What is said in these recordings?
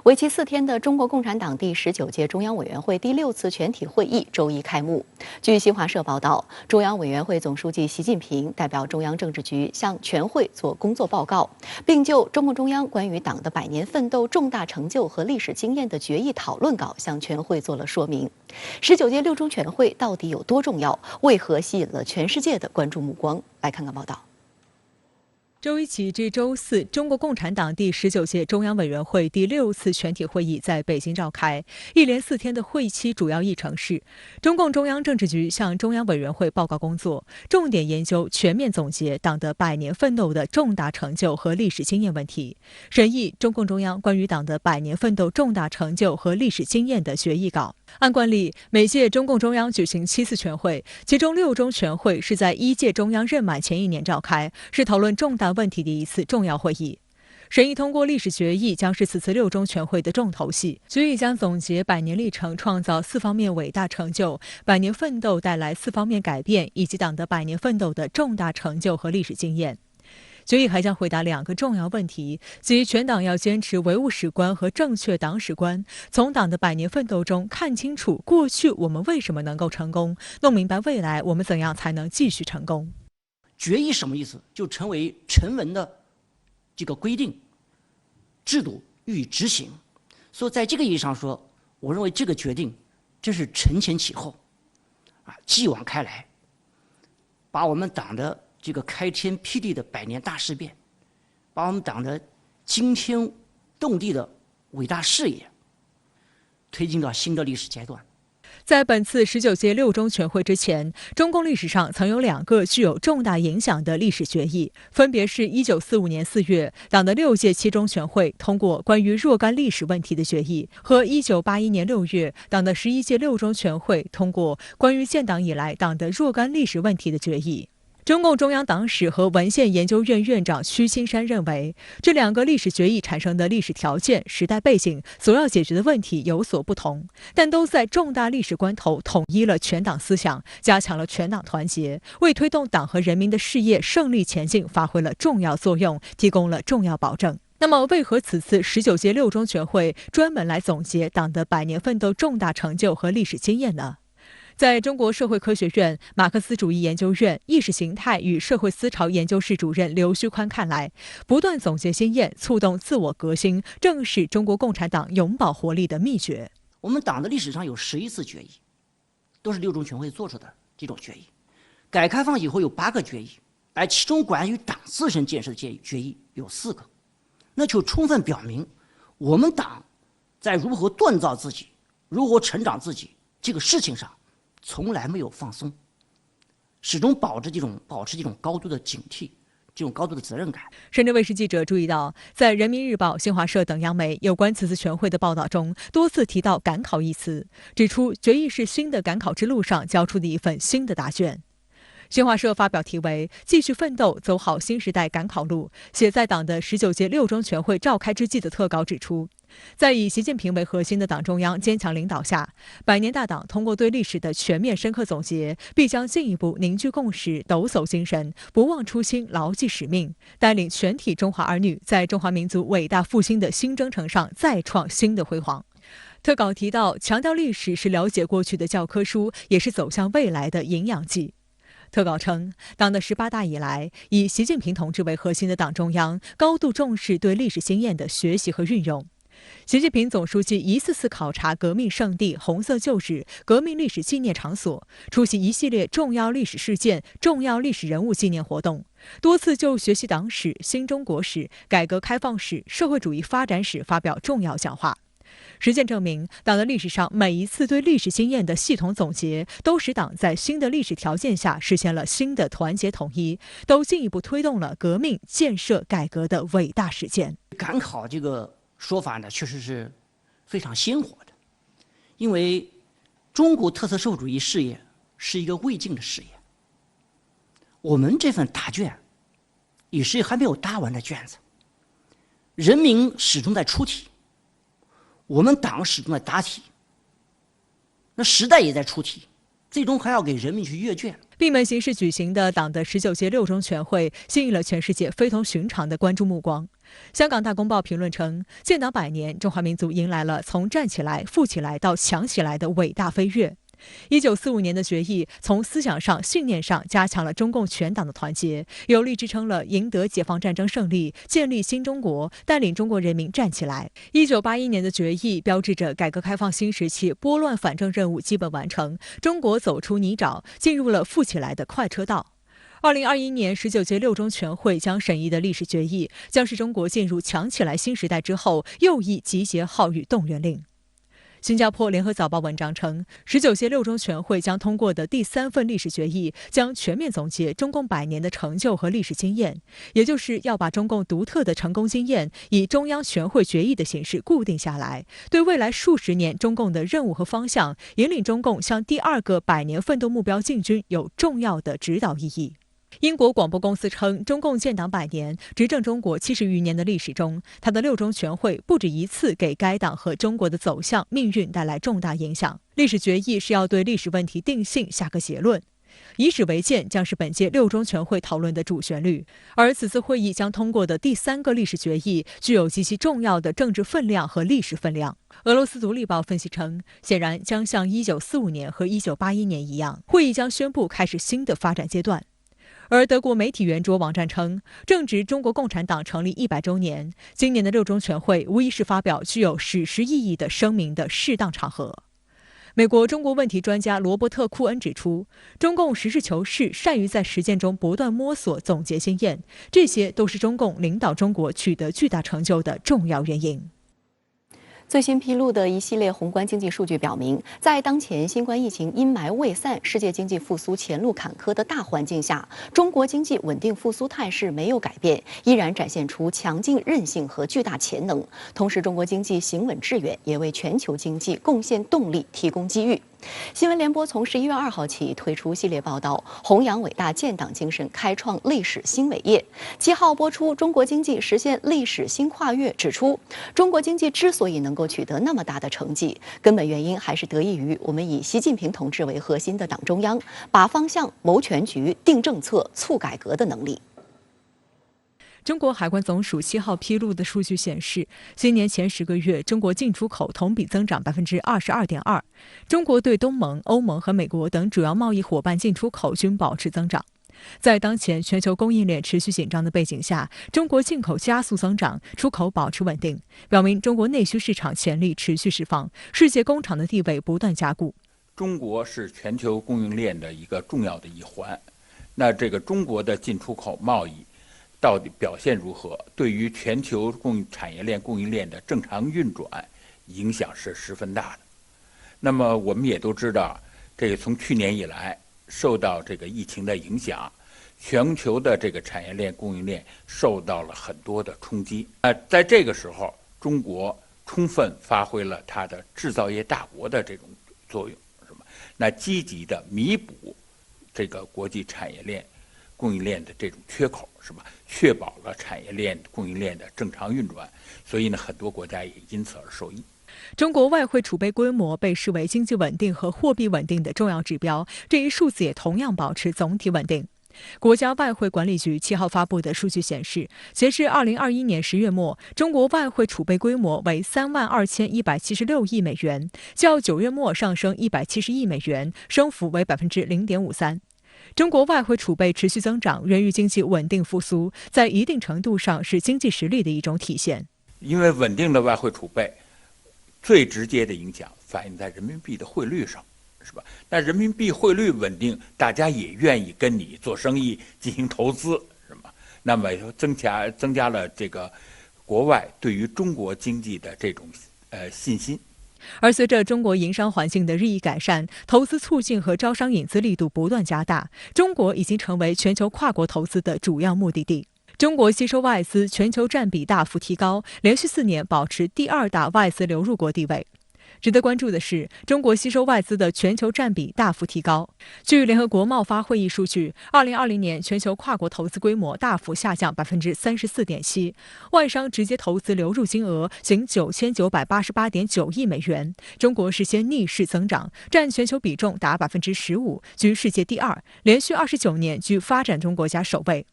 为期4天的中国共产党第19届中央委员会第6次全体会议周一开幕。据新华社报道，中央委员会总书记习近平代表中央政治局向全会作工作报告，并就中共中央关于党的百年奋斗重大成就和历史经验的决议讨论稿向全会做了说明。19届六中全会到底有多重要？为何吸引了全世界的关注目光？来看看报道。周一起至周四，中国共产党第19届中央委员会第6次全体会议在北京召开。一连4天的会期主要议程是：中共中央政治局向中央委员会报告工作，重点研究全面总结党的百年奋斗的重大成就和历史经验问题，审议中共中央关于党的百年奋斗重大成就和历史经验的决议稿。按惯例，每届中共中央举行7次全会，其中6中全会是在1届中央任满前1年召开，是讨论重大问题的一次重要会议。审议通过历史决议将是此次6中全会的重头戏。决议将总结百年历程创造4方面伟大成就，百年奋斗带来4方面改变，以及党的百年奋斗的重大成就和历史经验。决议还将回答2个重要问题，即全党要坚持唯物史观和正确党史观，从党的百年奋斗中看清楚过去我们为什么能够成功，弄明白未来我们怎样才能继续成功。决议什么意思？就成为成文的这个规定制度予以执行。所以在这个意义上说，我认为这个决定真是承前启后继往开来，把我们党的这个开天辟地的百年大事变，把我们党的惊天动地的伟大事业推进到新的历史阶段。在本次19届六中全会之前，中共历史上曾有2个具有重大影响的历史决议，分别是1945年4月党的6届7中全会通过关于若干历史问题的决议，和1981年6月党的11届六中全会通过关于建党以来党的若干历史问题的决议。中共中央党史和文献研究院院长屈青山认为，这2个历史决议产生的历史条件、时代背景、所要解决的问题有所不同，但都在重大历史关头统一了全党思想，加强了全党团结，为推动党和人民的事业胜利前进发挥了重要作用，提供了重要保证。那么，为何此次19届六中全会专门来总结党的百年奋斗重大成就和历史经验呢？在中国社会科学院马克思主义研究院意识形态与社会思潮研究室主任刘旭宽看来，不断总结经验，促动自我革新，正是中国共产党永葆活力的秘诀。我们党的历史上有11次决议，都是六中全会做出的这种决议。改革开放以后有8个决议，而其中关于党自身建设的决议有4个，那就充分表明我们党在如何锻造自己、如何成长自己这个事情上从来没有放松，始终保持这种高度的警惕，这种高度的责任感。深圳卫视记者注意到，在人民日报、新华社等央媒有关此次全会的报道中，多次提到赶考一词，指出决议是新的赶考之路上交出的一份新的答卷。新华社发表题为《继续奋斗，走好新时代赶考路》写在党的19届六中全会召开之际的特稿指出，在以习近平为核心的党中央坚强领导下，百年大党通过对历史的全面深刻总结，必将进一步凝聚共识，抖擞精神，不忘初心，牢记使命，带领全体中华儿女在中华民族伟大复兴的新征程上再创新的辉煌。特稿提到，强调历史是了解过去的教科书，也是走向未来的营养剂。特稿称，党的18大以来，以习近平同志为核心的党中央高度重视对历史经验的学习和运用。习近平总书记一次次考察革命圣地、红色旧址、革命历史纪念场所，出席一系列重要历史事件、重要历史人物纪念活动，多次就学习党史、新中国史、改革开放史、社会主义发展史发表重要讲话。实践证明，党的历史上每一次对历史经验的系统总结，都使党在新的历史条件下实现了新的团结统一，都进一步推动了革命、建设、改革的伟大实践。赶考这个说法呢，确实是非常鲜活的，因为中国特色社会主义事业是一个未尽的事业，我们这份答卷也是还没有答完的卷子，人民始终在出题，我们党始终在答题，那时代也在出题，最终还要给人民去阅卷。闭门形式举行的党的19届六中全会吸引了全世界非同寻常的关注目光。香港大公报评论称，建党100年，中华民族迎来了从站起来、富起来到强起来的伟大飞跃。1945年的决议从思想上、信念上加强了中共全党的团结，有力支撑了赢得解放战争胜利、建立新中国、带领中国人民站起来。1981年的决议标志着改革开放新时期拨乱反正任务基本完成，中国走出泥沼，进入了富起来的快车道。2021年19届六中全会将审议的历史决议，将是中国进入强起来新时代之后又一集结号与动员令。新加坡联合早报文章称，19届六中全会将通过的第3份历史决议将全面总结中共100年的成就和历史经验，也就是要把中共独特的成功经验以中央全会决议的形式固定下来，对未来数十年中共的任务和方向，引领中共向第2个100年奋斗目标进军有重要的指导意义。英国广播公司称，中共建党100年，执政中国70余年的历史中，它的六中全会不止一次给该党和中国的走向、命运带来重大影响。历史决议是要对历史问题定性，下个结论。以史为鉴将是本届六中全会讨论的主旋律，而此次会议将通过的第3个历史决议具有极其重要的政治分量和历史分量。俄罗斯独立报分析称，显然将像1945年和1981年一样，会议将宣布开始新的发展阶段。而德国媒体圆桌网站称，正值中国共产党成立100周年，今年的六中全会无疑是发表具有史实意义的声明的适当场合。美国中国问题专家罗伯特·库恩指出，中共实事求是，善于在实践中不断摸索、总结经验，这些都是中共领导中国取得巨大成就的重要原因。最新披露的一系列宏观经济数据表明，在当前新冠疫情阴霾未散、世界经济复苏前路坎坷的大环境下，中国经济稳定复苏态势没有改变，依然展现出强劲韧性和巨大潜能。同时，中国经济行稳致远，也为全球经济贡献动力、提供机遇。新闻联播从11月2号起推出系列报道，弘扬伟大建党精神，开创历史新伟业。7号播出《中国经济实现历史新跨越》，指出中国经济之所以能够取得那么大的成绩，根本原因还是得益于我们以习近平同志为核心的党中央把方向、谋全局、定政策、促改革的能力。中国海关总署7号披露的数据显示，今年前10个月，中国进出口同比增长22.2%。中国对东盟、欧盟和美国等主要贸易伙伴进出口均保持增长。在当前全球供应链持续紧张的背景下，中国进口加速增长，出口保持稳定，表明中国内需市场潜力持续释放，世界工厂的地位不断加固。中国是全球供应链的一个重要的一环，那这个中国的进出口贸易到底表现如何，对于全球产业链供应链的正常运转影响是十分大的。那么我们也都知道，这个从去年以来受到这个疫情的影响，全球的这个产业链供应链受到了很多的冲击。在这个时候，中国充分发挥了它的制造业大国的这种作用，是吧？那积极的弥补这个国际产业链供应链的这种缺口，是吧？确保了产业链供应链的正常运转，所以呢，很多国家也因此而受益。中国外汇储备规模被视为经济稳定和货币稳定的重要指标，这一数字也同样保持总体稳定。国家外汇管理局7号发布的数据显示，截至2021年10月末，中国外汇储备规模为32176亿美元，较9月末上升170亿美元，升幅为0.53%。中国外汇储备持续增长，源于经济稳定复苏，在一定程度上是经济实力的一种体现。因为稳定的外汇储备，最直接的影响反映在人民币的汇率上，是吧？那人民币汇率稳定，大家也愿意跟你做生意、进行投资，是吧？那么增加了这个国外对于中国经济的这种信心。而随着中国营商环境的日益改善，投资促进和招商引资力度不断加大，中国已经成为全球跨国投资的主要目的地。中国吸收外资全球占比大幅提高，连续4年保持第2大外资流入国地位。值得关注的是，中国吸收外资的全球占比大幅提高。据联合国贸发会议数据，2020年全球跨国投资规模大幅下降34.7%，外商直接投资流入金额仅9988.9亿美元。中国实现逆势增长，占全球比重达15%，居世界第2，连续29年居发展中国家首位。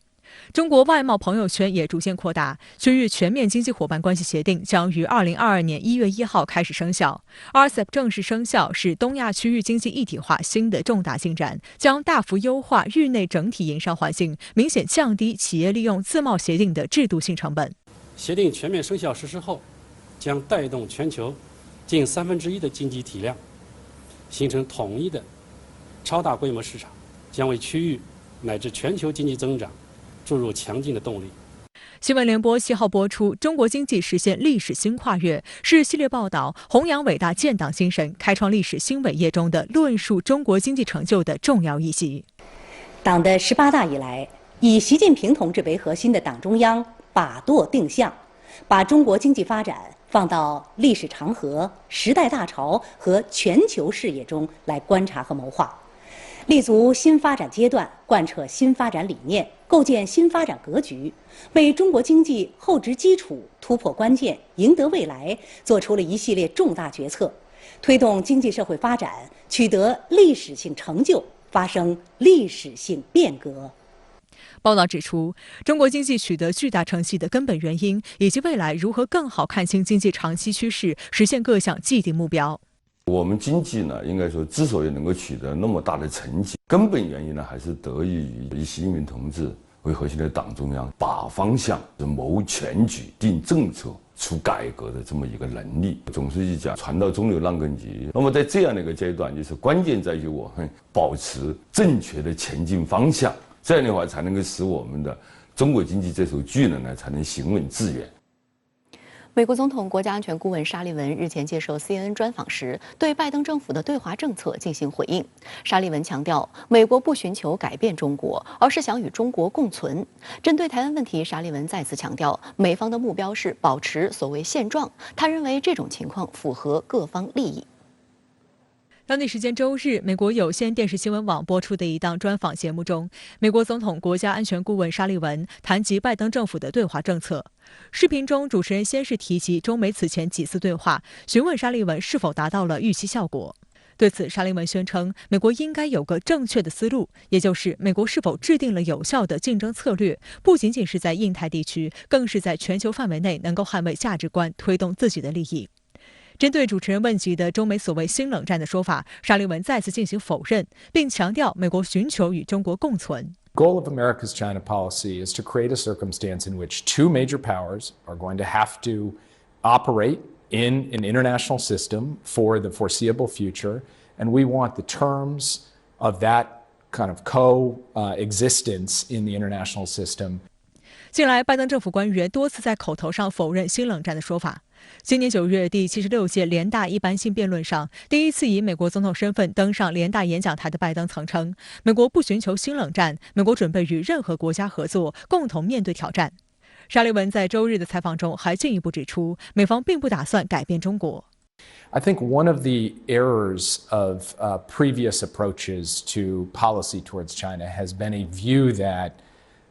中国外贸朋友圈也逐渐扩大，区域全面经济伙伴关系协定将于2022年1月1号开始生效。RCEP 正式生效是东亚区域经济一体化新的重大进展，将大幅优化域内整体营商环境，明显降低企业利用自贸协定的制度性成本。协定全面生效实施后，将带动全球近1/3的经济体量，形成统一的超大规模市场，将为区域乃至全球经济增长注入强劲的动力。新闻联播7号播出，中国经济实现历史新跨越，是系列报道弘扬伟大建党精神、开创历史新伟业中的论述中国经济成就的重要一集。党的18大以来，以习近平同志为核心的党中央把舵定向，把中国经济发展放到历史长河、时代大潮和全球视野中来观察和谋划。立足新发展阶段，贯彻新发展理念，构建新发展格局，为中国经济厚植基础、突破关键、赢得未来做出了一系列重大决策，推动经济社会发展取得历史性成就，发生历史性变革。报道指出，中国经济取得巨大成绩的根本原因，以及未来如何更好看清经济长期趋势，实现各项既定目标。我们经济呢，应该说之所以能够取得那么大的成绩，根本原因呢，还是得益于以习近平同志为核心的党中央把方向、谋全局、定政策、出改革的这么一个能力。总书记讲，船到中流浪更急。那么在这样的一个阶段，就是关键在于我们保持正确的前进方向，这样的话才能够使我们的中国经济这艘巨轮呢，才能行稳致远。美国总统国家安全顾问沙利文日前接受 CNN 专访时，对拜登政府的对华政策进行回应。沙利文强调，美国不寻求改变中国，而是想与中国共存。针对台湾问题，沙利文再次强调，美方的目标是保持所谓现状。他认为这种情况符合各方利益。当地时间周日，美国有线电视新闻网播出的一档专访节目中，美国总统国家安全顾问沙利文谈及拜登政府的对华政策。视频中，主持人先是提及中美此前几次对话，询问沙利文是否达到了预期效果。对此，沙利文宣称，美国应该有个正确的思路，也就是美国是否制定了有效的竞争策略，不仅仅是在印太地区，更是在全球范围内能够捍卫价值观，推动自己的利益。针对主持人问及的中美所谓新冷战的说法，沙利文再次进行否认，并强调美国寻求与中国共存。goal of America's China policy is to create a circumstance in which two major powers are going to have to operate in an international system for the foreseeable future, and we want the terms of that kind of coexistence in the international system. 近来，拜登政府官员多次在口头上否认新冷战的说法。今年9月，第76届联大一般性辩论上，第一次以美国总统身份登上联大演讲台的拜登曾称，美国不寻求新冷战，美国准备与任何国家合作，共同面对挑战。沙利文在周日的采访中还进一步指出，美方并不打算改变中国。I think one of the errors of previous approaches to policy towards China has been a view that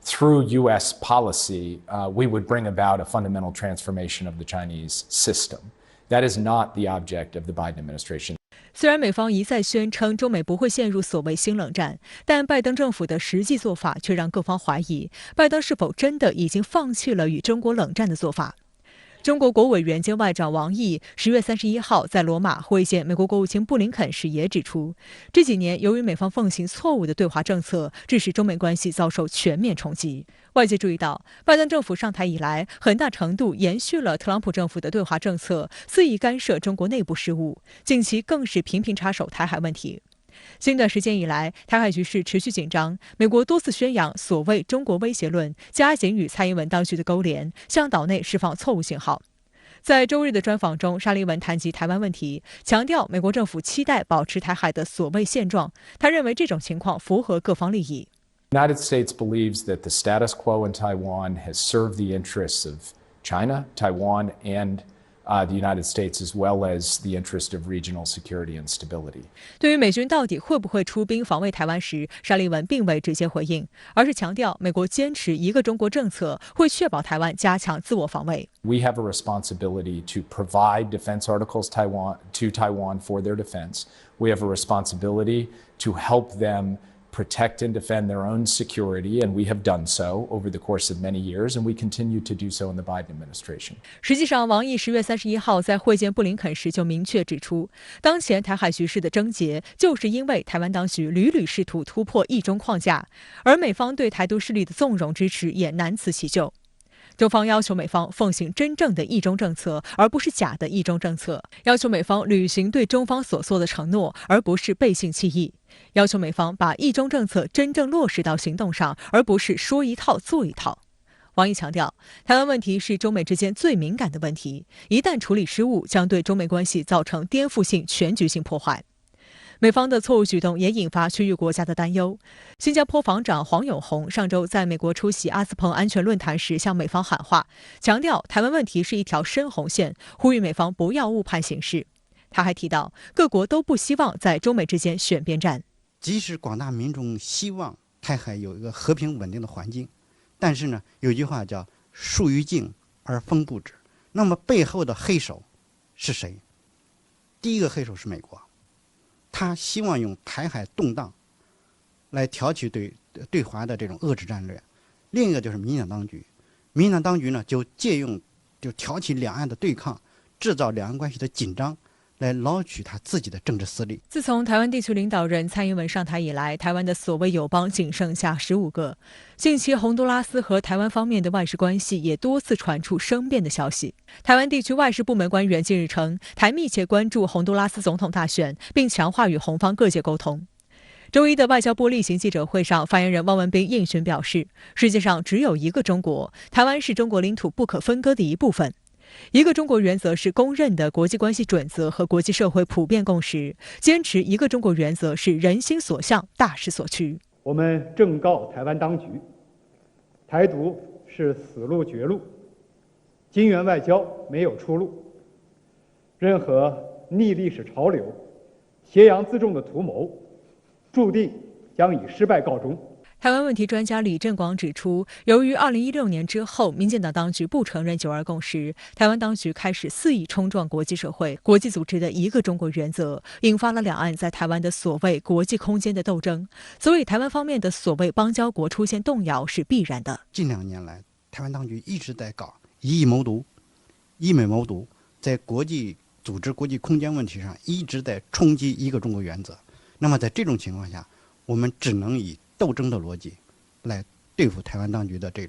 through U.S. policy, we would bring about a fundamental transformation of the Chinese system. That is not the object of the Biden administration. 虽然美方一再宣称中美不会陷入所谓新冷战，但拜登政府的实际做法却让各方怀疑，拜登是否真的已经放弃了与中国冷战的做法。中国国委员兼外长王毅10月31号在罗马会见美国国务卿布林肯时也指出，这几年由于美方奉行错误的对华政策，致使中美关系遭受全面冲击。外界注意到，拜登政府上台以来，很大程度延续了特朗普政府的对华政策，肆意干涉中国内部事务，近期更是频频插手台海问题。新段时间以来，台海局势持续紧张，美国多次宣扬所谓中国威胁论，加紧与蔡英文当局的勾连，向岛内释放错误信号。在周日的专访中，沙利文谈及台湾问题，强调美国政府期待保持台海的所谓现状，他认为这种情况符合各方利益。The United States believes that the status quo in Taiwan has served the interests of China, Taiwan, and the United States as well as the interest of regional security and stability. 对于美军到底会不会出兵防卫台湾时，沙利文并未直接回应，而是强调美国坚持一个中国政策会确保台湾加强自我防卫。We have a responsibility to provide defense articles to Taiwan for their defense. We have a responsibility to help them protect and defend their own security, and we have done so over the course of many years, and we continue to do so in the Biden administration. 实际上，王毅10月31号在会见布林肯时就明确指出，当前台海局势的症结，就是因为台湾当局屡屡试图突破一中框架，而美方对台独势力的纵容支持也难辞其咎。中方要求美方奉行真正的一中政策，而不是假的一中政策；要求美方履行对中方所做的承诺，而不是背信弃义；要求美方把一中政策真正落实到行动上，而不是说一套做一套。王毅强调，台湾问题是中美之间最敏感的问题，一旦处理失误，将对中美关系造成颠覆性、全局性破坏。美方的错误举动也引发区域国家的担忧。新加坡防长黄永红上周在美国出席阿斯彭安全论坛时向美方喊话，强调台湾问题是一条深红线，呼吁美方不要误判形势。他还提到，各国都不希望在中美之间选边站。即使广大民众希望台海有一个和平稳定的环境，但是呢，有句话叫“树欲静而风不止”。那么背后的黑手是谁？第一个黑手是美国。他希望用台海动荡来挑起对华的这种遏制战略。另一个就是民进党当局，民进党当局呢就挑起两岸的对抗，制造两岸关系的紧张，来捞取他自己的政治私利。自从台湾地区领导人蔡英文上台以来，台湾的所谓友邦仅剩下15个。近期洪都拉斯和台湾方面的外事关系也多次传出生变的消息。台湾地区外事部门官员近日称，台密切关注洪都拉斯总统大选，并强化与洪方各界沟通。周一的外交部例行记者会上，发言人汪文斌应询表示，世界上只有一个中国，台湾是中国领土不可分割的一部分。一个中国原则是公认的国际关系准则和国际社会普遍共识，坚持一个中国原则是人心所向、大势所趋。我们正告台湾当局，台独是死路绝路，金元外交没有出路，任何逆历史潮流、挟洋自重的图谋，注定将以失败告终。台湾问题专家李振广指出，由于2016年之后，民进党当局不承认9·2共识，台湾当局开始肆意冲撞国际社会、国际组织的一个中国原则，引发了两岸在台湾的所谓国际空间的斗争。所以，台湾方面的所谓邦交国出现动摇是必然的。近2年来，台湾当局一直在搞以谋独、以美谋独，在国际组织、国际空间问题上一直在冲击一个中国原则。那么，在这种情况下，我们只能以斗争的逻辑来对付台湾当局的这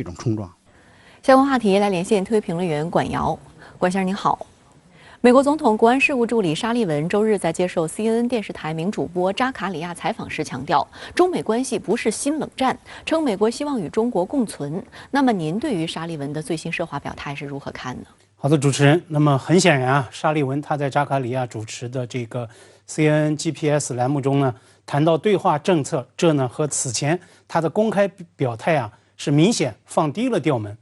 种冲撞。相关话题来连线特约评论员管瑶。管先生您好。美国总统国安事务助理沙利文周日在接受 CNN 电视台名主播扎卡里亚采访时强调，中美关系不是新冷战，称美国希望与中国共存。那么您对于沙利文的最新涉华表态是如何看呢？好的，主持人。那么很显然啊，沙利文他在扎卡里亚主持的这个 CNN GPS 栏目中呢，谈到对华政策，这呢和此前他的公开表态啊是明显放低了调门。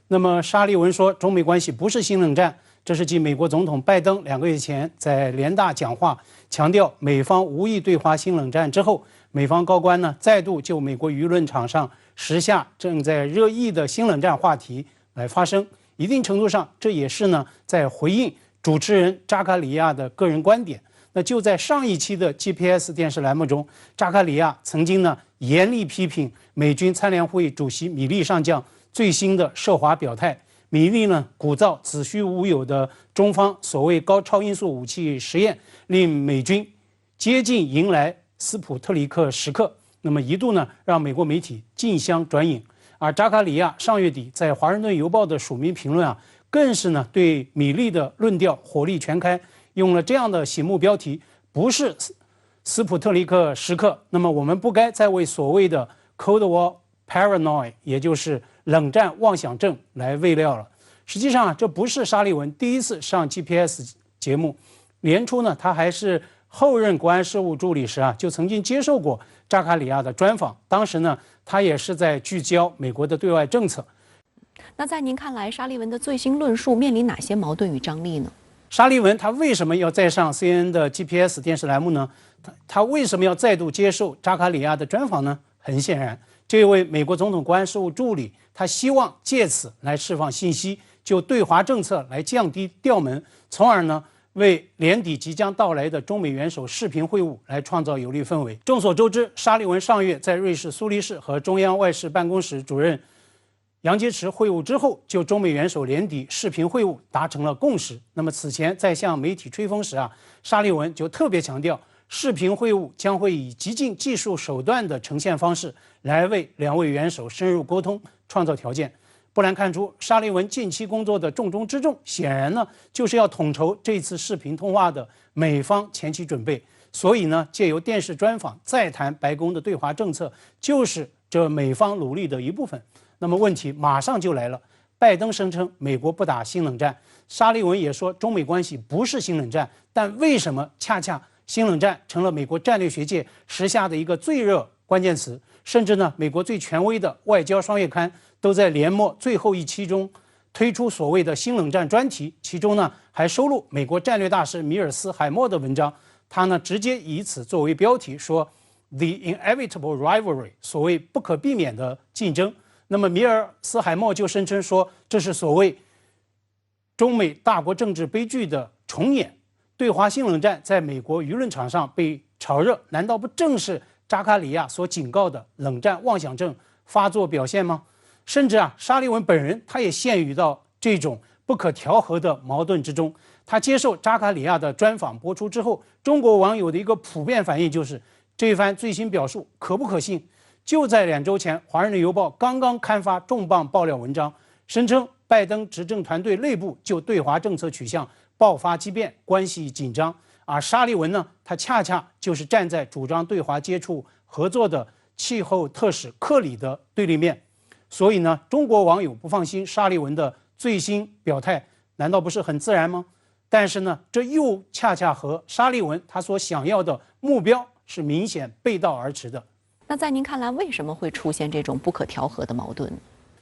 那么沙利文说，中美关系不是新冷战，这是继美国总统拜登2个月前在联大讲话强调美方无意对华新冷战之后，美方高官呢再度就美国舆论场上时下正在热议的新冷战话题来发声。一定程度上，这也是呢在回应主持人扎卡里亚的个人观点。那就在上一期的 GPS 电视栏目中，扎卡里亚曾经呢严厉批评美军参联会主席米利上将最新的涉华表态。米利呢鼓噪子虚乌有的中方所谓高超音速武器实验，令美军接近迎来斯普特里克时刻。那么一度呢让美国媒体竞相转引。而扎卡里亚上月底在《华盛顿邮报》的署名评论啊，更是呢对米利的论调火力全开，用了这样的醒目标题：不是斯普特里克时刻，那么我们不该再为所谓的 Cold War Paranoid， 也就是冷战妄想症来喂料了。实际上啊，这不是沙利文第一次上 GPS 节目，年初呢他还是后任国安事务助理时啊，就曾经接受过扎卡里亚的专访，当时呢他也是在聚焦美国的对外政策。那在您看来，沙利文的最新论述面临哪些矛盾与张力呢？沙利文他为什么要再上 CNN 的 GPS 电视栏目呢？他为什么要再度接受扎卡里亚的专访呢？很显然，这位美国总统国安事务助理，他希望借此来释放信息，就对华政策来降低调门，从而呢为年底即将到来的中美元首视频会晤来创造有利氛围。众所周知，沙利文上月在瑞士苏黎世和中央外事办公室主任杨洁篪会晤之后，就中美元首年底视频会晤达成了共识。那么此前在向媒体吹风时沙利文就特别强调，视频会晤将会以极尽技术手段的呈现方式来为两位元首深入沟通创造条件。不难看出，沙利文近期工作的重中之重，显然呢就是要统筹这次视频通话的美方前期准备。所以呢，借由电视专访再谈白宫的对华政策，就是这美方努力的一部分。那么问题马上就来了，拜登声称美国不打新冷战，沙利文也说中美关系不是新冷战，但为什么恰恰新冷战成了美国战略学界时下的一个最热关键词？甚至呢，美国最权威的外交双月刊都在年末最后一期中推出所谓的新冷战专题，其中呢还收录美国战略大师米尔斯海默的文章，他呢直接以此作为标题说 The Inevitable Rivalry， 所谓不可避免的竞争。那么米尔斯海默就声称说，这是所谓中美大国政治悲剧的重演，对华新冷战在美国舆论场上被炒热，难道不正是扎卡里亚所警告的冷战妄想症发作表现吗？甚至沙利文本人他也陷于到这种不可调和的矛盾之中。他接受扎卡里亚的专访播出之后，中国网友的一个普遍反应就是这番最新表述可不可信？就在2周前，《华盛顿邮报》刚刚刊发重磅爆料文章，声称拜登执政团队内部就对华政策取向爆发激变，关系紧张。而沙利文呢，他恰恰就是站在主张对华接触合作的气候特使克里的对立面。所以呢，中国网友不放心沙利文的最新表态，难道不是很自然吗？但是呢，这又恰恰和沙利文他所想要的目标是明显背道而驰的。那在您看来，为什么会出现这种不可调和的矛盾？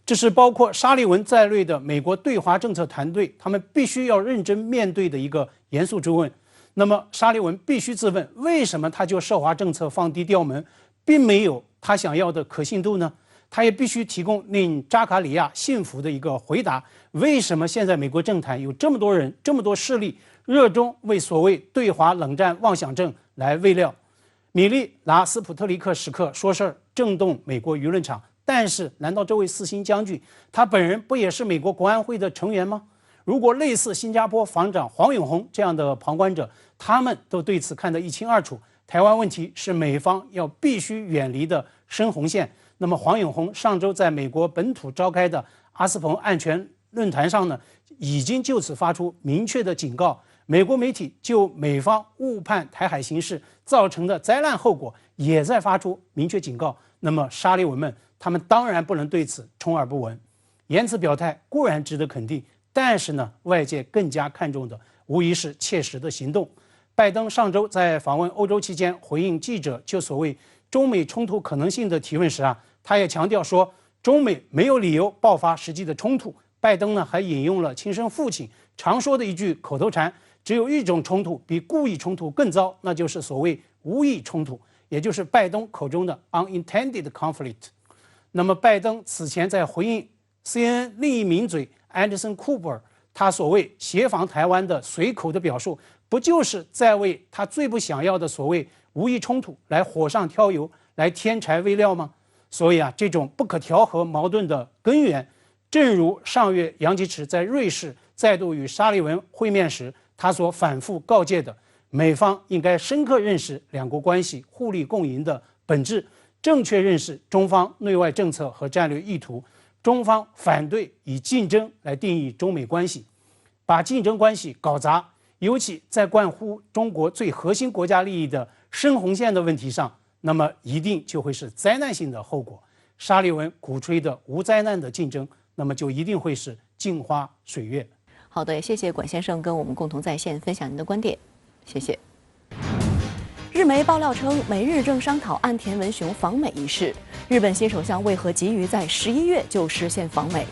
这是包括沙利文在内的美国对华政策团队，他们必须要认真面对的一个严肃之问。那么沙利文必须自问，为什么他就涉华政策放低调门，并没有他想要的可信度呢？他也必须提供令扎卡里亚信服的一个回答。为什么现在美国政坛有这么多人、这么多势力热衷为所谓对华冷战妄想症来喂料？米利拿斯普特尼克时刻说事儿，震动美国舆论场。但是，难道这位四星将军他本人不也是美国国安会的成员吗？如果类似新加坡防长黄永红这样的旁观者，他们都对此看得一清二楚，台湾问题是美方要必须远离的深红线。那么，黄永红上周在美国本土召开的阿斯彭安全论坛上呢，已经就此发出明确的警告。美国媒体就美方误判台海形势造成的灾难后果，也在发出明确警告。那么沙利文们，他们当然不能对此充耳不闻。言辞表态固然值得肯定，但是呢，外界更加看重的无疑是切实的行动。拜登上周在访问欧洲期间回应记者就所谓中美冲突可能性的提问时他也强调说，中美没有理由爆发实际的冲突。拜登呢还引用了亲生父亲常说的一句口头禅，只有一种冲突比故意冲突更糟，那就是所谓无意冲突，也就是拜登口中的 unintended conflict。 那么拜登此前在回应 CNN 另一名嘴安德森·库珀尔他所谓协防台湾的随口的表述，不就是在为他最不想要的所谓无意冲突来火上浇油，来添柴喂料吗？所以这种不可调和矛盾的根源，正如上月杨洁篪在瑞士再度与沙利文会面时他所反复告诫的，美方应该深刻认识两国关系互利共赢的本质，正确认识中方内外政策和战略意图。中方反对以竞争来定义中美关系，把竞争关系搞砸，尤其在关乎中国最核心国家利益的深红线的问题上，那么一定就会是灾难性的后果。沙利文鼓吹的无灾难的竞争，那么就一定会是镜花水月。好的，谢谢管先生跟我们共同在线分享您的观点，谢谢。日媒爆料称，美日正商讨岸田文雄访美一事。日本新首相为何急于在11月就实现访美？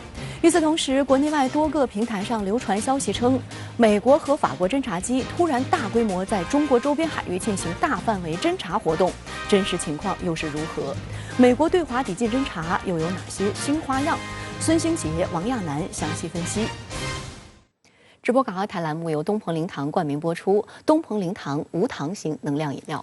与此同时，国内外多个平台上流传消息称，美国和法国侦察机突然大规模在中国周边海域进行大范围侦察活动，真实情况又是如何？美国对华抵近侦察又有哪些新花样？孙兴杰、王亚楠详细分析。直播港澳台栏目由东鹏灵堂冠名播出，东鹏灵堂无糖型能量饮料。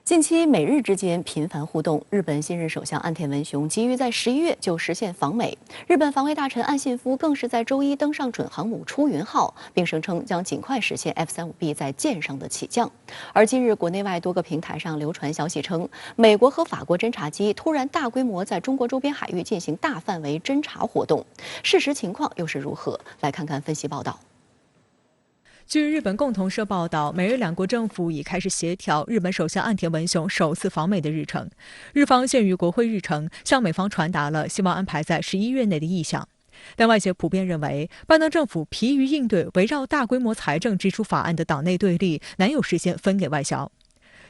近期美日之间频繁互动，日本新任首相岸田文雄急于在11月就实现访美。日本防卫大臣岸信夫更是在周一登上准航母出云号，并声称将尽快实现 F-35B 在舰上的起降。而近日，国内外多个平台上流传消息称，美国和法国侦察机突然大规模在中国周边海域进行大范围侦察活动，事实情况又是如何？来看看分析报道。据日本共同社报道，美日两国政府已开始协调日本首相岸田文雄首次访美的日程。日方限于国会日程，向美方传达了希望安排在11月内的意向。但外界普遍认为，拜登政府疲于应对围绕大规模财政支出法案的党内对立，难有时间分给外交。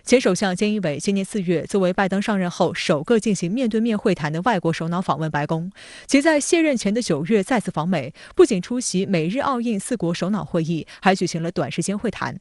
前首相菅义伟今年4月作为拜登上任后首个进行面对面会谈的外国首脑访问白宫，其在卸任前的9月再次访美，不仅出席美日澳印4国首脑会议，还举行了短时间会谈。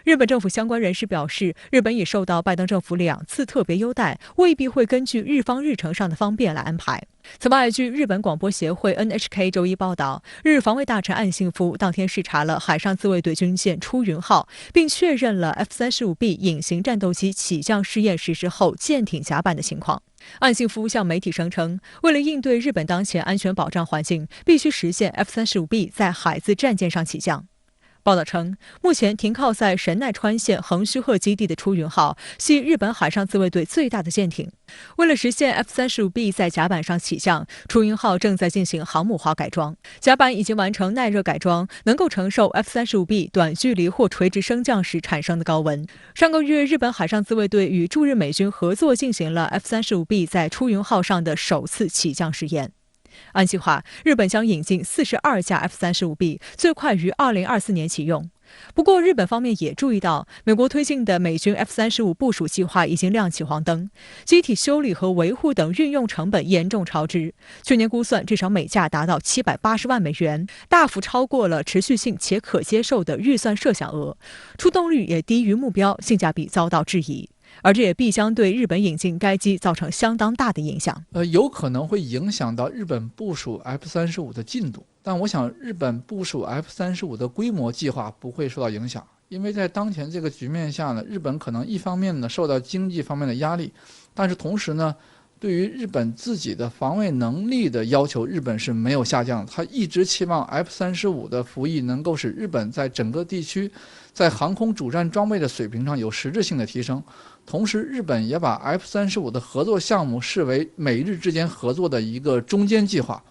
日本政府相关人士表示，日本已受到拜登政府2次特别优待，未必会根据日方日程上的方便来安排。此外，据日本广播协会 NHK 周一报道，日防卫大臣岸信夫当天视察了海上自卫队军舰出云号，并确认了 F-35B 隐形战斗机起降试验实施后舰艇甲板的情况。岸信夫向媒体声称，为了应对日本当前安全保障环境，必须实现 F-35B 在海自战舰上起降。报道称，目前停靠在神奈川县横须贺基地的出云号系日本海上自卫队最大的舰艇。为了实现 F-35B 在甲板上起降，出云号正在进行航母化改装，甲板已经完成耐热改装，能够承受 F-35B 短距离或垂直升降时产生的高温。上个月，日本海上自卫队与驻日美军合作进行了 F-35B 在出云号上的首次起降试验。按计划，日本将引进42架 F-35B， 最快于2024年启用。不过，日本方面也注意到，美国推进的美军 F-35部署计划已经亮起黄灯，机体修理和维护等运用成本严重超支，去年估算至少每架达到780万美元，大幅超过了持续性且可接受的预算设想额，出动率也低于目标，性价比遭到质疑。而这也必将对日本引进该机造成相当大的影响。有可能会影响到日本部署 F-35的进度，但我想日本部署 F-35的规模计划不会受到影响，因为在当前这个局面下呢，日本可能一方面呢受到经济方面的压力，但是同时呢，对于日本自己的防卫能力的要求，日本是没有下降的。他一直期望 F-35的服役能够使日本在整个地区在航空主战装备的水平上有实质性的提升。同时，日本也把 F-35的合作项目视为美日之间合作的一个中间计划，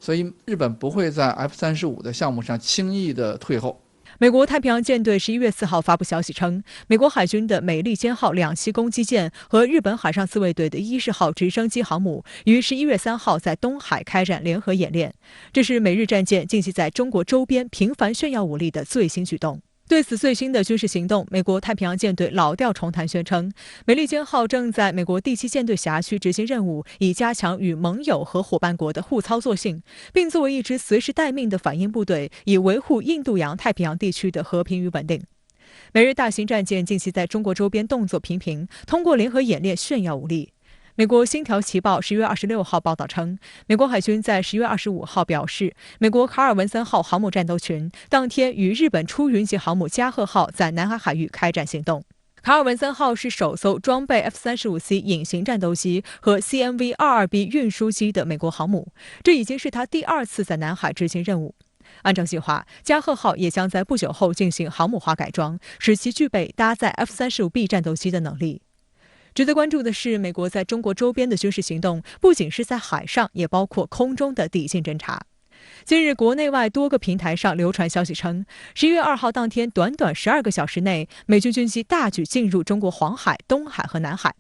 所以日本不会在 F-35的项目上轻易的退后。美国太平洋舰队11月4号发布消息称，美国海军的美利坚号2栖攻击舰和日本海上自卫队的伊势号直升机航母于11月3号在东海开展联合演练，这是美日战舰近期在中国周边频繁炫耀武力的最新举动。对此最新的军事行动，美国太平洋舰队老调重弹宣称，美利坚号正在美国第7舰队辖区执行任务，以加强与盟友和伙伴国的互操作性，并作为一支随时待命的反应部队，以维护印度洋太平洋地区的和平与稳定。美日大型战舰近期在中国周边动作频频，通过联合演练炫耀武力。美国《星条旗报》10月26号报道称，美国海军在10月25号表示，美国卡尔文森号航母战斗群当天与日本出云级航母加贺号在南海海域开展行动。卡尔文森号是首艘装备 F-35C 隐形战斗机和 CMV-22B 运输机的美国航母，这已经是他第2次在南海执行任务。按照计划，加贺号也将在不久后进行航母化改装，使其具备搭载 F-35B 战斗机的能力。值得关注的是，美国在中国周边的军事行动不仅是在海上，也包括空中的抵近侦察。近日，国内外多个平台上流传消息称，11月2号当天短短12个小时内，美军军机大举进入中国黄海、东海和南海。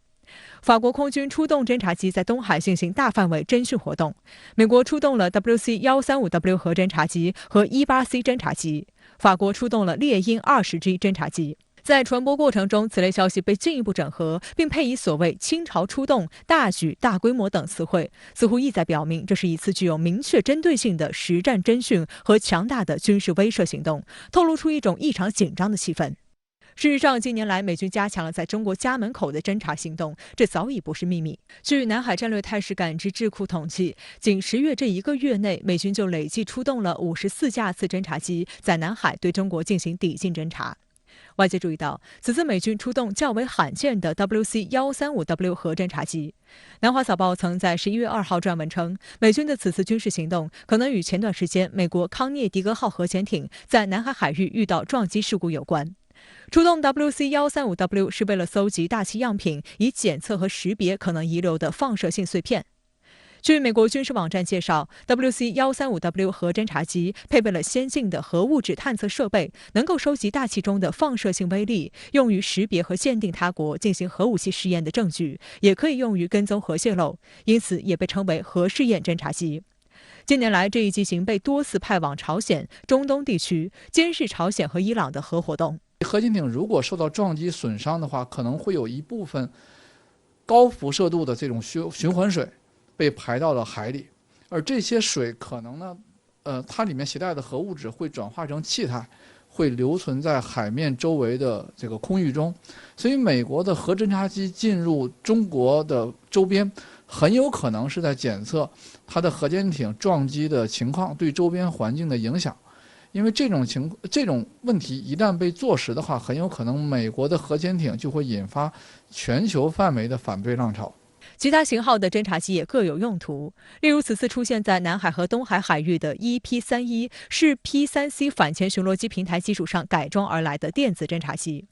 法国空军出动侦察机在东海进行大范围侦讯活动，美国出动了 WC-135W 核侦察机和 18C 侦察机，法国出动了猎鹰20G 侦察机。在传播过程中，此类消息被进一步整合，并配以所谓“倾巢出动”、“大举”、“大规模”等词汇，似乎意在表明这是一次具有明确针对性的实战侦讯和强大的军事威慑行动，透露出一种异常紧张的气氛。事实上，近年来美军加强了在中国家门口的侦察行动，这早已不是秘密。据南海战略态势感知智库统计，仅10月这1个月内，美军就累计出动了54架次侦察机，在南海对中国进行抵近侦察。外界注意到，此次美军出动较为罕见的 WC-135W 核侦察机。南华早报曾在11月2号撰文称，美军的此次军事行动可能与前段时间美国康涅狄格号核潜艇在南海海域遇到撞击事故有关。出动 WC-135W 是为了搜集大气样品，以检测和识别可能遗留的放射性碎片。据美国军事网站介绍 ，WC-135W 核侦察机配备了先进的核物质探测设备，能够收集大气中的放射性微粒，用于识别和鉴定他国进行核武器试验的证据，也可以用于跟踪核泄漏，因此也被称为核试验侦察机。近年来，这一机型被多次派往朝鲜、中东地区，监视朝鲜和伊朗的核活动。核潜艇如果受到撞击损伤的话，可能会有一部分高辐射度的这种循环水被排到了海里，而这些水可能呢，它里面携带的核物质会转化成气态，会留存在海面周围的这个空域中。所以，美国的核侦察机进入中国的周边，很有可能是在检测它的核潜艇撞击的情况对周边环境的影响。因为这种问题一旦被坐实的话，很有可能美国的核潜艇就会引发全球范围的反对浪潮。其他型号的侦察机也各有用途，例如此次出现在南海和东海海域的 EP-31是 P-3C 反潜巡逻机平台基础上改装而来的电子侦察机，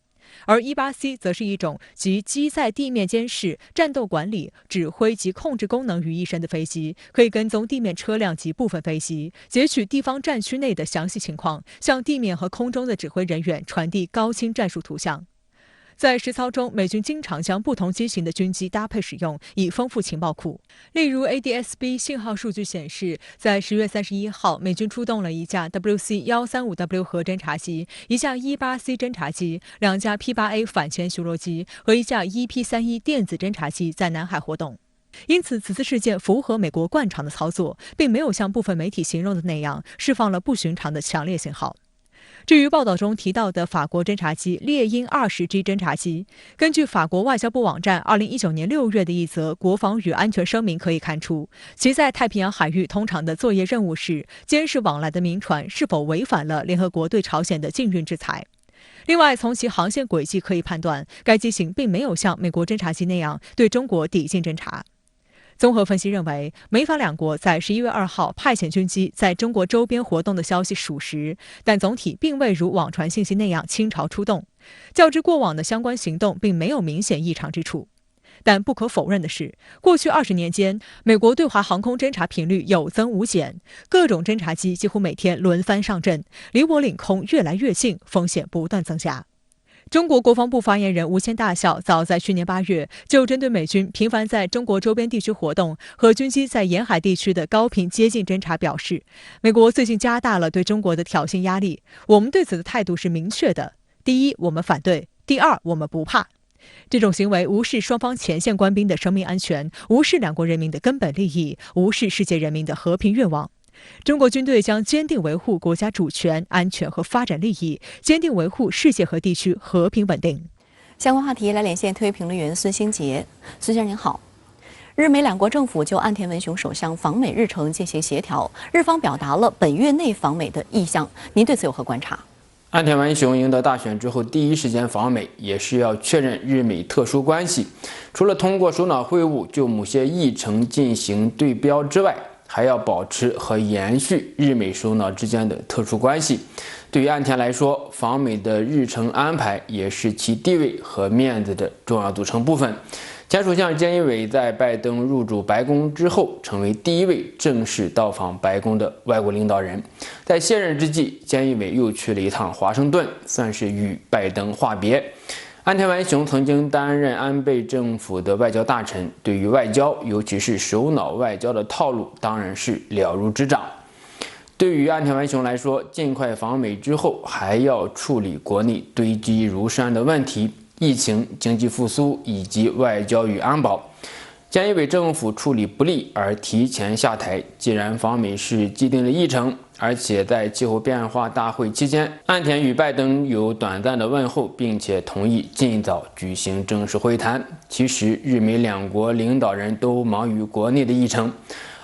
而 E-8C 则是一种集机在地面监视、战斗管理、指挥及控制功能于一身的飞机，可以跟踪地面车辆及部分飞机，截取地方战区内的详细情况，向地面和空中的指挥人员传递高清战术图像。在实操中，美军经常将不同机型的军机搭配使用，以丰富情报库。例如 ，ADS-B 信号数据显示，在10月31号，美军出动了一架 WC-135W 核侦察机、一架 E-8C 侦察机、2架 P-8A 反潜巡逻机和一架 EP-31电子侦察机在南海活动。因此，此次事件符合美国惯常的操作，并没有像部分媒体形容的那样释放了不寻常的强烈信号。至于报道中提到的法国侦察机猎鹰 20G 侦察机，根据法国外交部网站2019年6月的一则国防与安全声明可以看出，其在太平洋海域通常的作业任务是监视往来的民船是否违反了联合国对朝鲜的禁运制裁。另外，从其航线轨迹可以判断，该机型并没有像美国侦察机那样对中国抵近侦察。综合分析认为，美法两国在11月2号派遣军机在中国周边活动的消息属实，但总体并未如网传信息那样倾巢出动。较之过往的相关行动，并没有明显异常之处。但不可否认的是，过去20年间，美国对华航空侦察频率有增无减，各种侦察机几乎每天轮番上阵，离我领空越来越近，风险不断增加。中国国防部发言人吴谦大校早在去年8月就针对美军频繁在中国周边地区活动和军机在沿海地区的高频接近侦察表示，美国最近加大了对中国的挑衅压力，我们对此的态度是明确的：第一，我们反对；第二，我们不怕。这种行为无视双方前线官兵的生命安全，无视两国人民的根本利益，无视世界人民的和平愿望。中国军队将坚定维护国家主权、安全和发展利益，坚定维护世界和地区和平稳定。相关话题来连线特约评论员孙兴杰。孙先生您好，日美两国政府就岸田文雄首相访美日程进行协调，日方表达了本月内访美的意向，您对此有何观察？岸田文雄赢得大选之后，第一时间访美，也是要确认日美特殊关系。除了通过首脑会晤就某些议程进行对标之外，还要保持和延续日美首脑之间的特殊关系。对于岸田来说，访美的日程安排也是其地位和面子的重要组成部分。前首相菅义伟在拜登入主白宫之后，成为第一位正式到访白宫的外国领导人。在卸任之际，菅义伟又去了一趟华盛顿，算是与拜登话别。岸田文雄曾经担任安倍政府的外交大臣，对于外交，尤其是首脑外交的套路，当然是了如指掌。对于岸田文雄来说，尽快访美之后，还要处理国内堆积如山的问题，疫情、经济复苏以及外交与安保。菅义伟政府处理不力而提前下台。既然访美是既定的议程，而且在气候变化大会期间，岸田与拜登有短暂的问候，并且同意尽早举行正式会谈。其实，日美两国领导人都忙于国内的议程。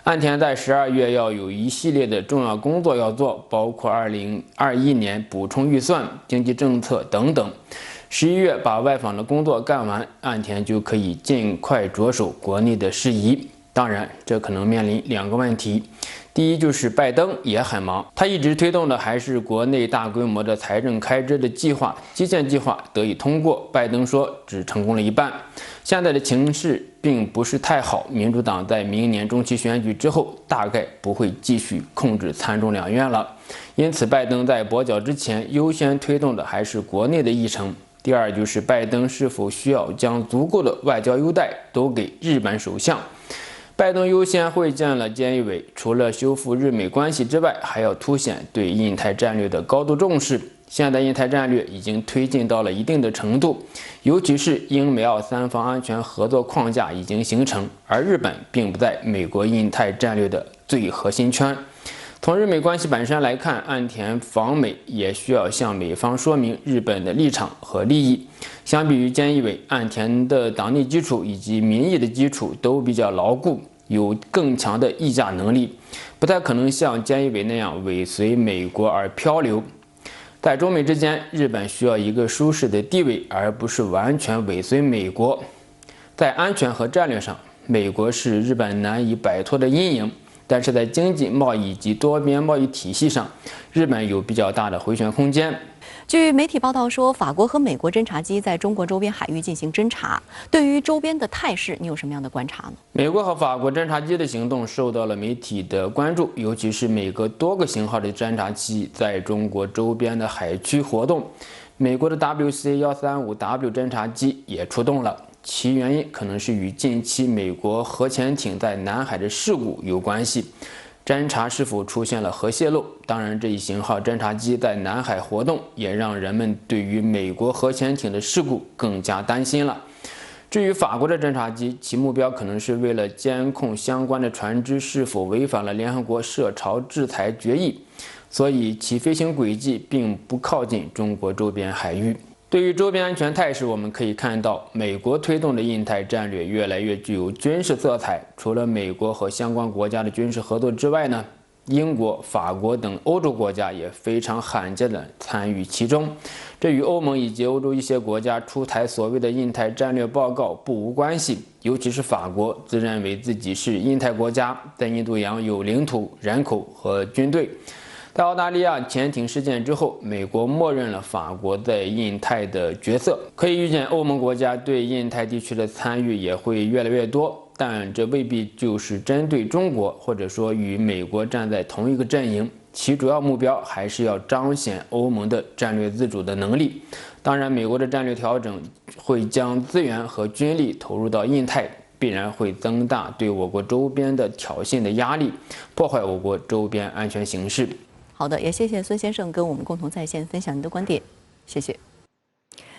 岸田在12月要有一系列的重要工作要做，包括2021年补充预算、经济政策等等。11月把外访的工作干完，岸田就可以尽快着手国内的事宜。当然，这可能面临2个问题。第一就是拜登也很忙，他一直推动的还是国内大规模的财政开支的计划，基建计划得以通过，拜登说只成功了一半。现在的情势并不是太好，民主党在明年中期选举之后，大概不会继续控制参众两院了。因此，拜登在跛脚之前优先推动的还是国内的议程。第二就是拜登是否需要将足够的外交优待都给日本首相。拜登优先会见了菅义伟，除了修复日美关系之外，还要凸显对印太战略的高度重视。现在印太战略已经推进到了一定的程度，尤其是英美澳3方安全合作框架已经形成，而日本并不在美国印太战略的最核心圈。从日美关系本身来看，岸田访美也需要向美方说明日本的立场和利益。相比于菅义伟，岸田的党内基础以及民意的基础都比较牢固，有更强的议价能力，不太可能像菅义伟那样尾随美国而漂流。在中美之间，日本需要一个舒适的地位，而不是完全尾随美国。在安全和战略上，美国是日本难以摆脱的阴影。但是在经济、贸易及多边贸易体系上，日本有比较大的回旋空间。据媒体报道说，法国和美国侦察机在中国周边海域进行侦察。对于周边的态势，你有什么样的观察呢？美国和法国侦察机的行动受到了媒体的关注，尤其是每个多个型号的侦察机在中国周边的海区活动。美国的 WC-135W 侦察机也出动了。其原因可能是与近期美国核潜艇在南海的事故有关系，侦察是否出现了核泄漏。当然，这一型号侦察机在南海活动，也让人们对于美国核潜艇的事故更加担心了。至于法国的侦察机，其目标可能是为了监控相关的船只是否违反了联合国涉潮制裁决议，所以其飞行轨迹并不靠近中国周边海域。对于周边安全态势，我们可以看到，美国推动的印太战略越来越具有军事色彩。除了美国和相关国家的军事合作之外呢，英国、法国等欧洲国家也非常罕见地参与其中。这与欧盟以及欧洲一些国家出台所谓的印太战略报告不无关系。尤其是法国自认为自己是印太国家，在印度洋有领土、人口和军队。在澳大利亚潜艇事件之后，美国默认了法国在印太的角色。可以预见，欧盟国家对印太地区的参与也会越来越多，但这未必就是针对中国，或者说与美国站在同一个阵营。其主要目标还是要彰显欧盟的战略自主的能力。当然，美国的战略调整会将资源和军力投入到印太，必然会增大对我国周边的挑衅的压力，破坏我国周边安全形势。好的，也谢谢孙先生跟我们共同在线分享您的观点，谢谢。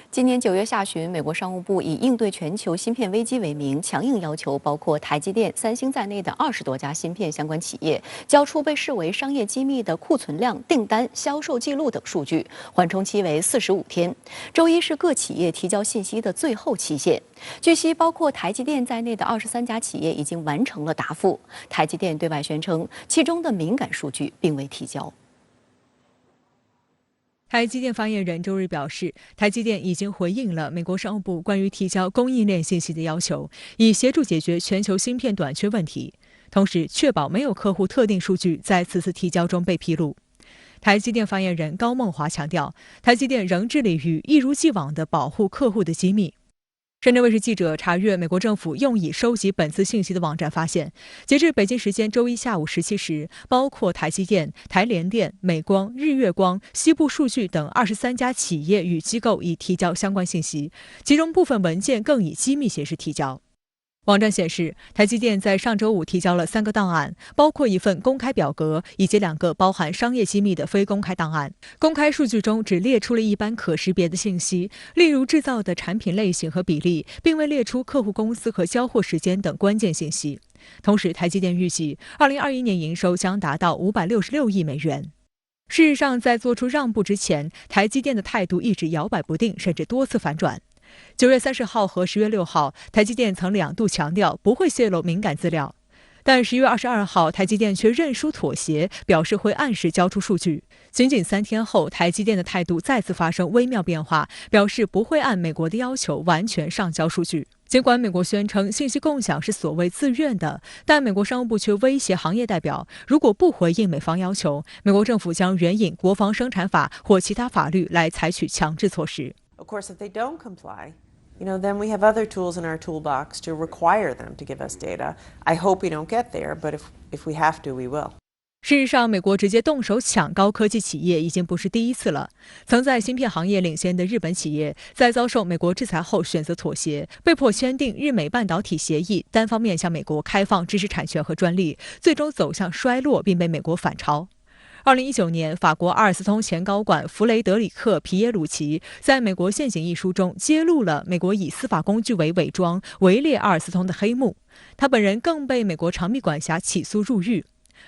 今年9月下旬，美国商务部以应对全球芯片危机为名，强硬要求包括台积电、三星在内的20多家芯片相关企业交出被视为商业机密的库存量、订单、销售记录等数据，缓冲期为45天。周一是各企业提交信息的最后期限。据悉，包括台积电在内的23家企业已经完成了答复。台积电对外宣称，其中的敏感数据并未提交。台积电发言人周日表示，台积电已经回应了美国商务部关于提交供应链信息的要求，以协助解决全球芯片短缺问题，同时确保没有客户特定数据在此次提交中被披露。台积电发言人高梦华强调，台积电仍致力于一如既往地保护客户的机密。深圳卫视记者查阅美国政府用以收集本次信息的网站发现，截至北京时间周一下午17时，包括台积电、台联电、美光、日月光、西部数据等23家企业与机构已提交相关信息，其中部分文件更以机密形式提交。网站显示，台积电在上周五提交了3个档案，包括一份公开表格以及2个包含商业机密的非公开档案。公开数据中只列出了一般可识别的信息，例如制造的产品类型和比例，并未列出客户公司和交货时间等关键信息。同时，台积电预计2021年营收将达到566亿美元。事实上，在做出让步之前，台积电的态度一直摇摆不定，甚至多次反转。9月30号和10月6号，台积电曾2度强调不会泄露敏感资料，但10月22号，台积电却认输妥协，表示会按时交出数据。仅3天后，台积电的态度再次发生微妙变化，表示不会按美国的要求完全上交数据。尽管美国宣称信息共享是所谓自愿的，但美国商务部却威胁行业代表，如果不回应美方要求，美国政府将援引国防生产法或其他法律来采取强制措施。Of course, if they don't comply, then we have other tools in our toolbox to require them to give us data. I hope we don't get there, but if we have to, we will. 事实上，美国直接动手抢高科技企业已经不是第一次了。曾在芯片行业领先的日本企业，在遭受美国制裁后选择妥协，被迫签订日美半导体协议，单方面向美国开放知识产权和专利，最终走向衰落，并被美国反超。2019年，法国阿尔斯通前高管弗雷德里克·皮耶鲁奇在《美国陷阱》一书中揭露了美国以司法工具为伪装围猎阿尔斯通的黑幕，他本人更被美国长臂管辖起诉入狱。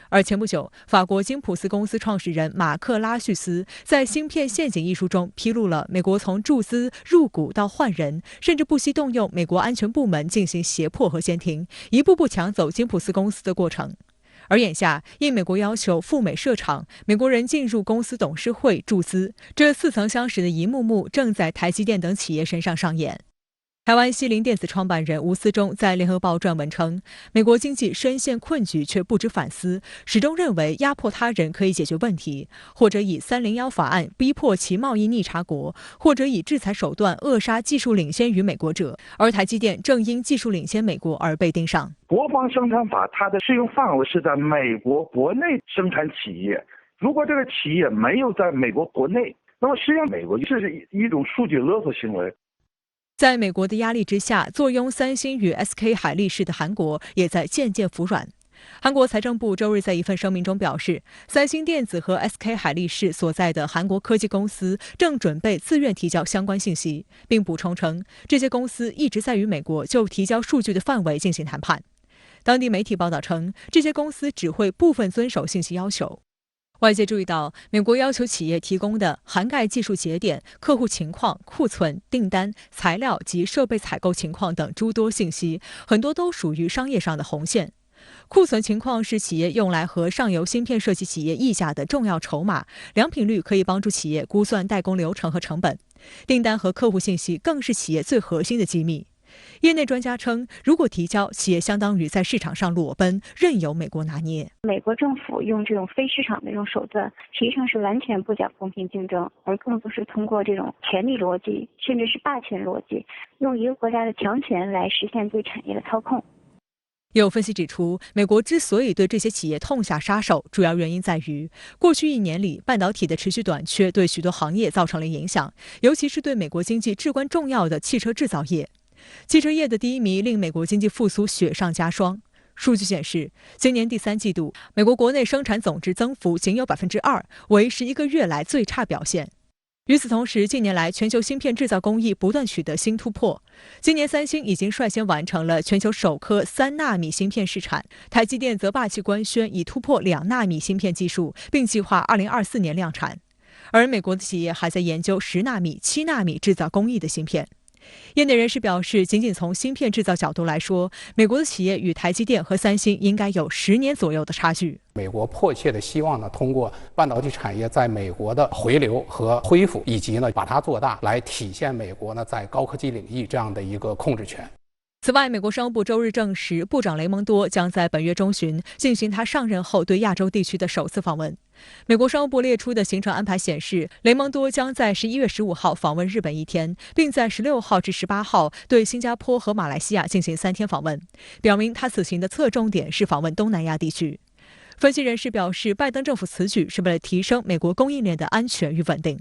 而前不久，法国金普斯公司创始人马克·拉叙斯在《芯片陷阱》一书中披露了美国从注资、入股到换人，甚至不惜动用美国安全部门进行胁迫和监听，一步步抢走金普斯公司的过程。而眼下，应美国要求赴美设厂，美国人进入公司董事会注资，这似曾相识的一幕幕正在台积电等企业身上上演。台湾西林电子创办人吴思忠在联合报撰文称，美国经济深陷困局却不知反思，始终认为压迫他人可以解决问题，或者以301法案逼迫其贸易逆差国，或者以制裁手段扼杀技术领先于美国者，而台积电正因技术领先美国而被盯上。国防生产法它的适用范围是在美国国内生产企业，如果这个企业没有在美国国内，那么实际上美国这是一种数据勒索行为。在美国的压力之下，坐拥三星与 SK 海力士的韩国也在渐渐服软。韩国财政部周日在一份声明中表示，三星电子和 SK 海力士所在的韩国科技公司正准备自愿提交相关信息，并补充称，这些公司一直在与美国就提交数据的范围进行谈判。当地媒体报道称，这些公司只会部分遵守信息要求。外界注意到，美国要求企业提供的涵盖技术节点、客户情况、库存、订单、材料及设备采购情况等诸多信息，很多都属于商业上的红线。库存情况是企业用来和上游芯片设计企业议价的重要筹码，良品率可以帮助企业估算代工流程和成本。订单和客户信息更是企业最核心的机密。业内专家称，如果提交，企业相当于在市场上裸奔，任由美国拿捏。美国政府用这种非市场的这种手段，实际上是完全不讲公平竞争，而更多是通过这种权力逻辑，甚至是霸权逻辑，用一个国家的强权来实现对产业的操控。有分析指出，美国之所以对这些企业痛下杀手，主要原因在于过去1年里，半导体的持续短缺对许多行业造成了影响，尤其是对美国经济至关重要的汽车制造业。汽车业的低迷令美国经济复苏雪上加霜。数据显示，今年第3季度，美国国内生产总值增幅仅有2%，为11个月来最差表现。与此同时，近年来全球芯片制造工艺不断取得新突破。今年三星已经率先完成了全球首颗3纳米芯片试产，台积电则霸气官宣已突破2纳米芯片技术，并计划2024年量产。而美国的企业还在研究10纳米、7纳米制造工艺的芯片。业内人士表示，仅仅从芯片制造角度来说，美国的企业与台积电和三星应该有10年左右的差距。美国迫切的希望呢，通过半导体产业在美国的回流和恢复，以及呢把它做大，来体现美国呢在高科技领域这样的一个控制权。此外，美国商务部周日证实，部长雷蒙多将在本月中旬进行他上任后对亚洲地区的首次访问。美国商务部列出的行程安排显示，雷蒙多将在11月15号访问日本1天，并在16号至18号对新加坡和马来西亚进行3天访问，表明他此行的侧重点是访问东南亚地区。分析人士表示，拜登政府此举是为了提升美国供应链的安全与稳定。